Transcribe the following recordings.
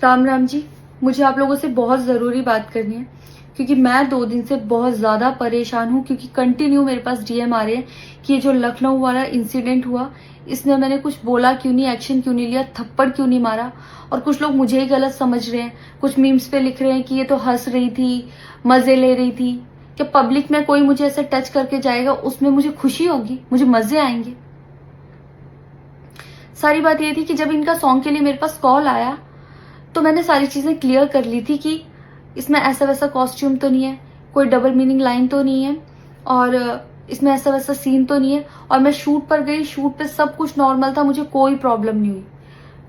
राम राम जी। मुझे आप लोगों से बहुत ज़रूरी बात करनी है क्योंकि मैं 2 दिन से बहुत ज़्यादा परेशान हूँ क्योंकि कंटिन्यू मेरे पास डीएम आ रहे हैं कि ये जो लखनऊ वाला इंसिडेंट हुआ इसमें मैंने कुछ बोला क्यों नहीं, एक्शन क्यों नहीं लिया, थप्पड़ क्यों नहीं मारा। और कुछ लोग मुझे ही गलत समझ रहे हैं, कुछ मीम्स पे लिख रहे हैं कि ये तो हंस रही थी, मज़े ले रही थी। कि पब्लिक में कोई मुझे ऐसे टच करके जाएगा उसमें मुझे खुशी होगी, मुझे मज़े आएंगे। सारी बात ये थी कि जब इनका सॉन्ग के लिए मेरे पास कॉल आया तो मैंने सारी चीज़ें क्लियर कर ली थी कि इसमें ऐसा वैसा कॉस्ट्यूम तो नहीं है, कोई डबल मीनिंग लाइन तो नहीं है और इसमें ऐसा वैसा सीन तो नहीं है। और मैं शूट पर गई, शूट पे सब कुछ नॉर्मल था, मुझे कोई प्रॉब्लम नहीं हुई।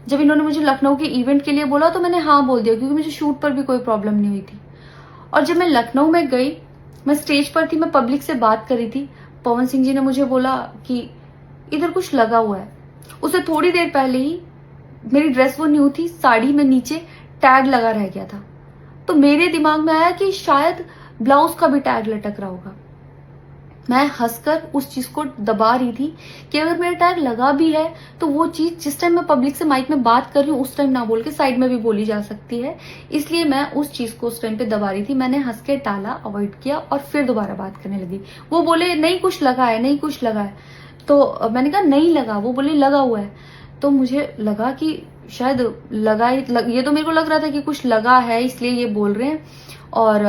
जब इन्होंने मुझे लखनऊ के इवेंट के लिए बोला तो मैंने हाँ बोल दिया क्योंकि मुझे शूट पर भी कोई प्रॉब्लम नहीं हुई थी। और जब मैं लखनऊ में गई, मैं स्टेज पर थी, मैं पब्लिक से बात करी थी, पवन सिंह जी ने मुझे बोला कि इधर कुछ लगा हुआ है। उससे थोड़ी देर पहले ही मेरी ड्रेस वो न्यू थी, साड़ी में नीचे टैग लगा रह गया था। तो मेरे दिमाग में आया कि शायद ब्लाउज का भी टैग लटक रहा होगा। मैं हंसकर उस चीज को दबा रही थी कि अगर मेरा टैग लगा भी है तो वो चीज जिस टाइम मैं पब्लिक से माइक में बात कर रही हूँ उस टाइम ना बोल के साइड में भी बोली जा सकती है, इसलिए मैं उस चीज को उस टाइम पे दबा रही थी। मैंने हंस के टाला, अवॉइड किया और फिर दोबारा बात करने लगी। वो बोले नहीं कुछ लगा है, नहीं कुछ लगा है। तो मैंने कहा नहीं लगा, वो बोले लगा हुआ है। तो मुझे लगा कि शायद ये तो मेरे को लग रहा था कि कुछ लगा है इसलिए ये बोल रहे हैं। और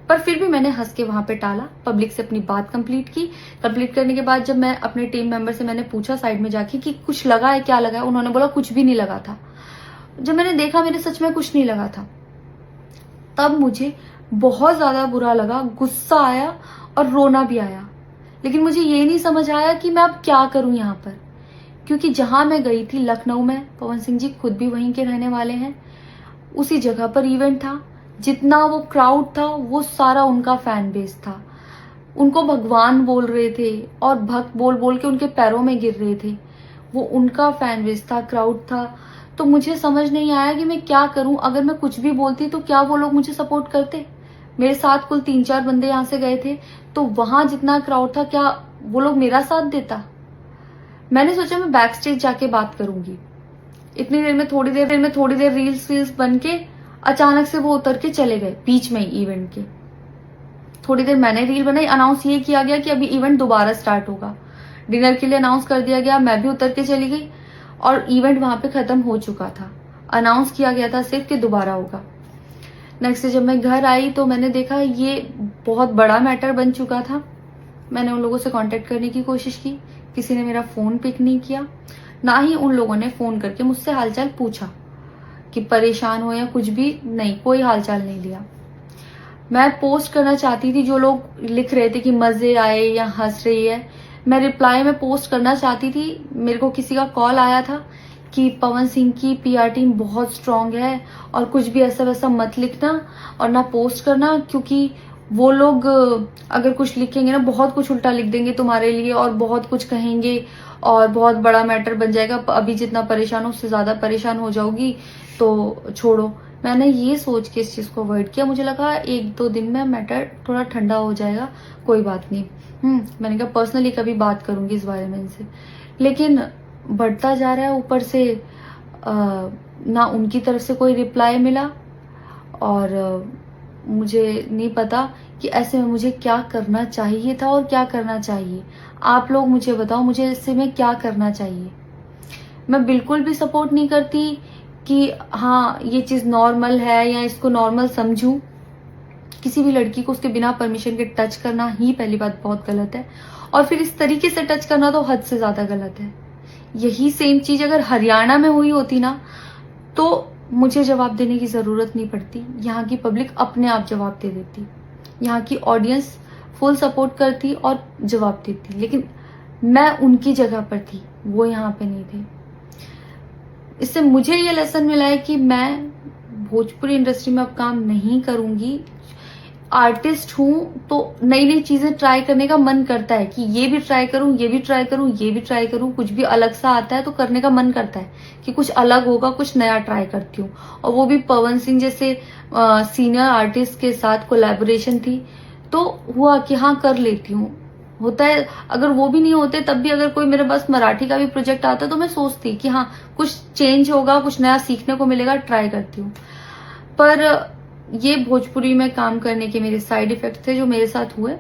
पर फिर भी मैंने हंस के वहां पे टाला, पब्लिक से अपनी बात कंप्लीट की। कंप्लीट करने के बाद जब मैं अपने टीम मेंबर से मैंने पूछा साइड में जाके कि कुछ लगा है, क्या लगा है, उन्होंने बोला कुछ भी नहीं लगा था। जब मैंने देखा मेरे सच में कुछ नहीं लगा था, तब मुझे बहुत ज्यादा बुरा लगा, गुस्सा आया और रोना भी आया। लेकिन मुझे ये नहीं समझ आया कि मैं अब क्या करूं यहाँ पर, क्योंकि जहां मैं गई थी लखनऊ में, पवन सिंह जी खुद भी वहीं के रहने वाले हैं, उसी जगह पर इवेंट था। जितना वो क्राउड था वो सारा उनका फैन बेस था। उनको भगवान बोल रहे थे और भक्त बोल बोल के उनके पैरों में गिर रहे थे। वो उनका फैन बेस था, क्राउड था। तो मुझे समझ नहीं आया कि मैं क्या करूं। अगर मैं कुछ भी बोलती तो क्या वो लोग मुझे सपोर्ट करते। मेरे साथ कुल 3-4 बंदे यहाँ से गए थे, तो वहां जितना क्राउड था क्या वो लोग मेरा साथ देता। मैंने सोचा मैं बैक स्टेज जाके बात करूंगी। इतनी देर में थोड़ी देर रील्स बन के अचानक से वो उतर के चले गए बीच में ही इवेंट के। थोड़ी देर मैंने रील बनाई, अनाउंस ये किया गया कि अभी इवेंट दोबारा स्टार्ट होगा। डिनर के लिए अनाउंस कर दिया गया, मैं भी उतर के चली गई और इवेंट वहां पे खत्म हो चुका था। अनाउंस किया गया था सिर्फ कि दोबारा होगा। नेक्स्ट डे जब मैं घर आई तो मैंने देखा ये बहुत बड़ा मैटर बन चुका था। मैंने उन लोगों से कांटेक्ट करने की कोशिश की, किसी ने मेरा फोन पिक नहीं किया, ना ही उन लोगों ने फोन करके मुझसे हालचाल पूछा कि परेशान हो या कुछ भी, नहीं, कोई हालचाल नहीं लिया। मैं पोस्ट करना चाहती थी, जो लोग लिख रहे थे कि मजे आए या हंस रही है, मैं रिप्लाई में पोस्ट करना चाहती थी। मेरे को किसी का कॉल आया था कि पवन सिंह की पीआर टीम बहुत स्ट्रांग है और कुछ भी ऐसा वैसा मत लिखना और ना पोस्ट करना, क्योंकि वो लोग अगर कुछ लिखेंगे ना बहुत कुछ उल्टा लिख देंगे तुम्हारे लिए और बहुत कुछ कहेंगे और बहुत बड़ा मैटर बन जाएगा। अभी जितना परेशान हो उससे ज्यादा परेशान हो जाओगी, तो छोड़ो। मैंने ये सोच के इस चीज को अवॉइड किया। मुझे लगा 1-2 दिन में मैटर थोड़ा ठंडा हो जाएगा, कोई बात नहीं। मैंने कहा पर्सनली कभी बात करूंगी इस बारे में इनसे। लेकिन बढ़ता जा रहा है, ऊपर से ना उनकी तरफ से कोई रिप्लाई मिला और मुझे नहीं पता कि ऐसे में मुझे क्या करना चाहिए था और क्या करना चाहिए। आप लोग मुझे बताओ, मुझे ऐसे में क्या करना चाहिए। मैं बिल्कुल भी सपोर्ट नहीं करती कि हाँ ये चीज नॉर्मल है या इसको नॉर्मल समझूं। किसी भी लड़की को उसके बिना परमिशन के टच करना ही पहली बात बहुत गलत है, और फिर इस तरीके से टच करना तो हद से ज्यादा गलत है। यही सेम चीज अगर हरियाणा में हुई होती ना तो मुझे जवाब देने की जरूरत नहीं पड़ती, यहाँ की पब्लिक अपने आप जवाब दे देती, यहाँ की ऑडियंस फुल सपोर्ट करती और जवाब देती। लेकिन मैं उनकी जगह पर थी, वो यहाँ पे नहीं थे। इससे मुझे ये लेसन मिला है कि मैं भोजपुरी इंडस्ट्री में अब काम नहीं करूंगी। आर्टिस्ट हूं तो नई नई चीजें ट्राई करने का मन करता है कि ये भी ट्राई करूं, ये भी ट्राई करूं, ये भी ट्राई करूं। कुछ भी अलग सा आता है तो करने का मन करता है कि कुछ अलग होगा, कुछ नया ट्राई करती हूँ। और वो भी पवन सिंह जैसे सीनियर आर्टिस्ट के साथ कोलैबोरेशन थी तो हुआ कि हाँ कर लेती हूँ। होता है। अगर वो भी नहीं होते तब भी अगर कोई मेरे पास मराठी का भी प्रोजेक्ट आता तो मैं सोचती कि हाँ कुछ चेंज होगा, कुछ नया सीखने को मिलेगा, ट्राई करती हूँ। पर ये भोजपुरी में काम करने के मेरे साइड इफेक्ट थे जो मेरे साथ हुए।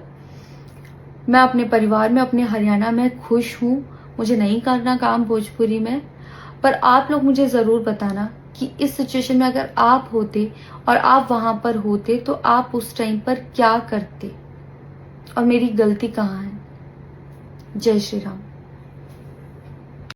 मैं अपने परिवार में, अपने हरियाणा में खुश हूँ। मुझे नहीं करना काम भोजपुरी में। पर आप लोग मुझे जरूर बताना कि इस सिचुएशन में अगर आप होते और आप वहां पर होते तो आप उस टाइम पर क्या करते और मेरी गलती कहाँ है। जय श्री राम।